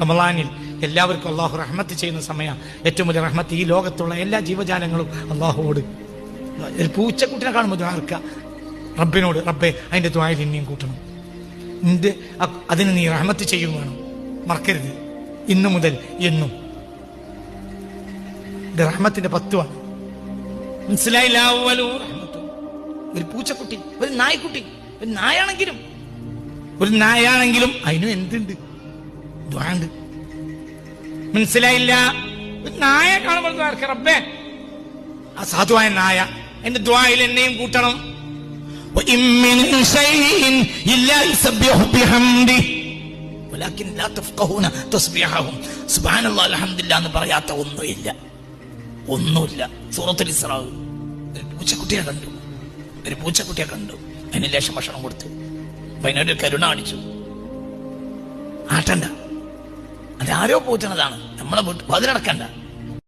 റമളാനിൽ എല്ലാവർക്കും അള്ളാഹു റഹ്മത്ത് ചെയ്യുന്ന സമയം. ഏറ്റവും വലിയ റഹ്മത്ത് ഈ ലോകത്തുള്ള എല്ലാ ജീവജാലങ്ങളും അള്ളാഹുവോട്, ഒരു പൂച്ചക്കുട്ടിനെ കാണുമ്പോൾ ദ്വാർക്ക റബ്ബിനോട്, റബ്ബെ അതിന്റെ ദ്വായിൽ ഇനിയും കൂട്ടണം, അതിന് നീ റഹ്മത്ത് ചെയ്യും വേണം, മറക്കരുത്. ഇന്നു മുതൽ എന്നും ഇത് റഹ്മത്തിന്റെ 10 ആണ്. മനസ്സിലായില്ല? ഒരു പൂച്ചക്കുട്ടി, ഒരു നായ്ക്കുട്ടി, ഒരു നായാണെങ്കിലും അതിനും എന്തുണ്ട്? ദ്വാണ്ട്. മനസ്സിലായില്ല? ഒരു നായ കാണുമ്പോൾ റബ്ബേ ആ സാധുവായ നായ എന്റെ ദ്വായിൽ എന്നെയും കൂട്ടണം. എന്ന് പറയാത്ത ഒന്നുമില്ല. സൂറത്തുൽ ഇസ്രാ ഒരു പൂച്ചക്കുട്ടിയെ കണ്ടു, അതിന് ലേശം ഭക്ഷണം കൊടുത്തു, അതിനൊരു കരുണ കാണിച്ചു. ആട്ടണ്ട, അതാരോ പോറ്റണതാണ്, നമ്മളെ അതിലടക്കണ്ട.